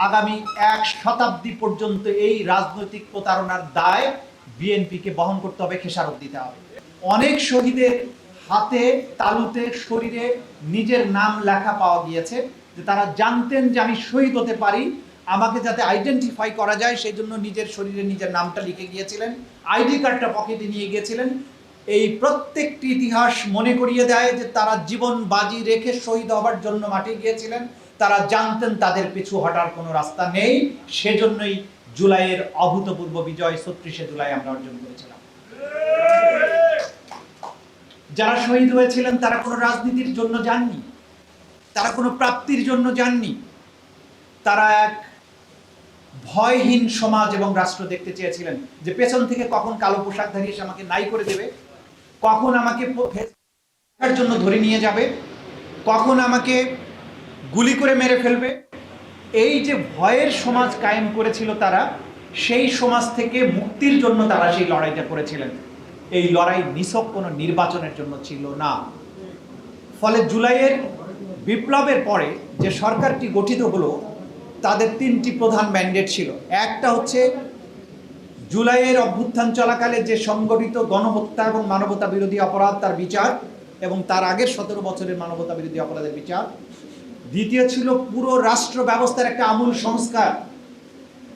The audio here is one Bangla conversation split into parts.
আগামী 1 শতাব্দী পর্যন্ত এই রাজনৈতিক প্রতারণার দায় বিএনপিকে বহন করতে হবে, খেসারত দিতে হবে। অনেক শহীদের হাতে তালুতে শরীরে নিজের নাম লেখা পাওয়া গিয়েছে, যে তারা জানতেন যে আমি শহীদ হতে পারি, আমাকে যাতে আইডেন্টিফাই করা যায় সেই জন্য নিজের শরীরে নিজের নামটা লিখে গিয়েছিলেন, আইডি কার্ডটা পকেটে নিয়ে গিয়েছিলেন। এই প্রত্যেকটি ইতিহাস মনে করিয়ে দেয় যে তারা জীবন বাজি রেখে শহীদ হবার জন্য মাঠে গিয়েছিলেন। তারা জানতেন তাদের পিছু হটার কোনো রাস্তা নেই, সেজন্যই জুলাইয়ের অভূতপূর্ব বিজয় ৩৬শে জুলাই আমরা অর্জন করেছিলাম। যারা শহীদ হয়েছিলেন তারা কোনো রাজনীতির জন্য যাননি, তারা কোনো প্রাপ্তির জন্য যাননি, তারা এক ভয়হীন সমাজ এবং রাষ্ট্র দেখতে চেয়েছিলেন, যে পেছন থেকে কখন কালো পোশাকধারী এসে আমাকে নাই করে দেবে, কখন আমাকে জন্য ধরে নিয়ে যাবে, কখন আমাকে গুলি করে মেরে ফেলবে। এই যে ভয়ের সমাজ কায়েম করেছিল তারা, সেই সমাজ থেকে মুক্তির জন্য তারা সেই লড়াইটা করেছিলেন। এই লড়াই নিছক কোনো নির্বাচনের জন্য ছিল না। ফলে জুলাইয়ের বিপ্লবের পরে যে সরকারটি গঠিত হলো, তাদের 3টি প্রধান ম্যান্ডেট ছিল। একটা হচ্ছে জুলাইয়ের অভ্যুত্থান চলাকালে যে সংগঠিত গণহত্যা এবং মানবতা বিরোধী অপরাধ তার বিচার, এবং তার আগের 17 বছরের মানবতা বিরোধী অপরাধের বিচার। দ্বিতীয় ছিল পুরো রাষ্ট্র ব্যবস্থার একটা আমূল সংস্কার,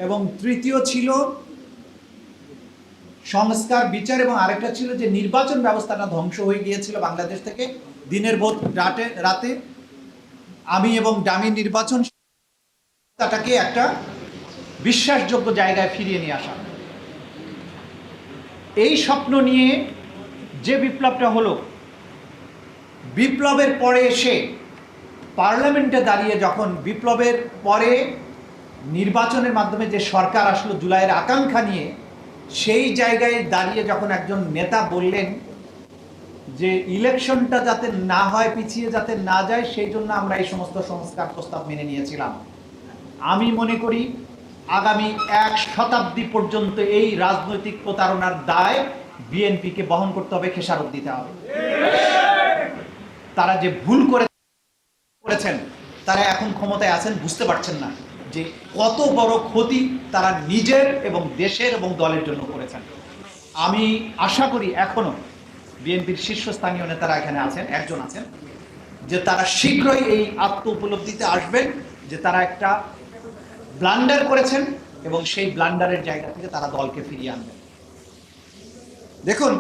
এবং তৃতীয় ছিল সংস্কার বিচার, এবং আরেকটা ছিল যে নির্বাচন ব্যবস্থাটা ধ্বংস হয়ে গিয়েছিল বাংলাদেশ থেকে। দিনের ভোট রাতে আমি এবং ডামি নির্বাচনটাকে একটা বিশ্বাসযোগ্য জায়গায় ফিরিয়ে নিয়ে আসা। এই স্বপ্ন নিয়ে যে বিপ্লবটা হলো, বিপ্লবের পরে এসে পার্লামেন্টে দাঁড়িয়ে যখন বিপ্লবের পরে নির্বাচনের মাধ্যমে যে সরকার আসলো জুলাইয়ের আকাঙ্ক্ষা নিয়ে, সেই জায়গায় দাঁড়িয়ে যখন একজন নেতা বললেন যে ইলেকশনটা যাতে না হয়, পিছিয়ে যাতে না যায়, সেই জন্য আমরা এই সমস্ত সংস্কার প্রস্তাব মেনে নিয়েছিলাম। আমি মনে করি আগামী 1 শতাব্দী পর্যন্ত এই রাজনৈতিক প্রতারণার দায় বিএনপিকে বহন করতে হবে, খেসারত দিতে হবে। তারা যে ভুল করেছেন, তারা এখন ক্ষমতায় আছেন, বুঝতে পারছেন না যে কত বড় ক্ষতি তারা নিজের এবং দেশের এবং দলের জন্য করেছেন। আমি আশা করি এখনো বিএনপির শীর্ষস্থানীয় নেতারা এখানে আছেন, একজন আছেন, যে তারা শীঘ্রই এই আত্ম উপলব্ধিতে আসবেন যে তারা একটা ব্লান্ডার করেছেন, এবং সেই ব্লান্ডারের জায়গা থেকে তারা দলকে ফিরিয়ে আনবেন। দেখুন,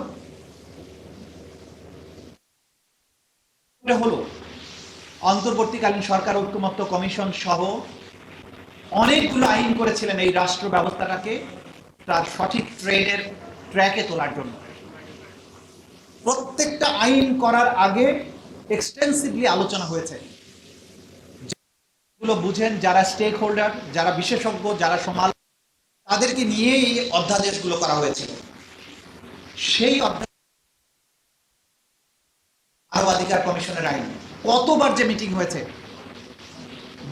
এটা হলো অন্তর্বর্তীকালীন সরকার ঐক্যমত্য কমিশন সহ অনেকগুলো আইন করেছিলেন এই রাষ্ট্র ব্যবস্থাটাকে তার সঠিক ট্র্যাকে তোলার জন্য। প্রত্যেকটা আইন করার আগে এক্সটেন্সিভলি আলোচনা হয়েছে। যেগুলো বুঝেন, যারা স্টেক হোল্ডার, যারা বিশেষজ্ঞ, যারা সমাজ, তাদেরকে নিয়ে এই অধ্যাদেশগুলো করা হয়েছিল। সেই মানবাধিকার কমিশনের আইন কতবার যে মিটিং হয়েছে।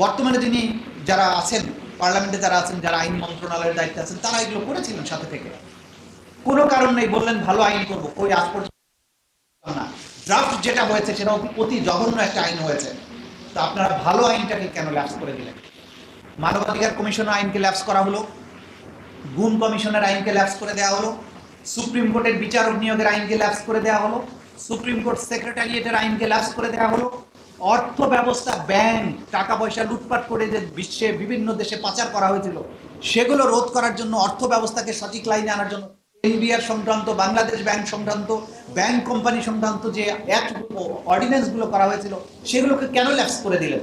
বর্তমানে যিনি যারা আছেন পার্লামেন্টে, যারা আছেন, যারা আইন মন্ত্রণালয়ের দায়িত্বে আছেন, তারা এগুলো করেছিলেন সাথে থেকে। কোনো কারণ নেই, বললেন ভালো আইন করবো, কই আজ পর্যন্ত না। ড্রাফট যেটা হয়েছে সেটা অতি জঘন্য একটা আইন হয়েছে। তো আপনারা ভালো আইনটাকে কেন ল্যাপস করে দিলেন? মানবাধিকার কমিশনের আইনকে ল্যাপস করা হলো, গুম কমিশনের আইনকে ল্যাপস করে দেওয়া হলো, সুপ্রিম কোর্টের বিচারক নিয়োগের আইনকে ল্যাপস করে দেওয়া হলো, সুপ্রিম কোর্ট সেক্রেটারিয়েটের আইনকে ল্যাপস করে দেওয়া হলো। অর্থ ব্যবস্থা, ব্যাংক, টাকা পয়সা লুটপাট করে যে বিশ্বে বিভিন্ন দেশে পাচার করা হয়েছিল, সেগুলো রোধ করার জন্য, অর্থ ব্যবস্থাকে সঠিক লাইনে আনার জন্য এনবিআর সংক্রান্ত, বাংলাদেশ ব্যাংক সংক্রান্ত, ব্যাংক কোম্পানি সংক্রান্ত যে অ্যাক্ট অর্ডিন্যান্সগুলো করা হয়েছিল, সেগুলোকে কেন ল্যাপস করে দিলেন?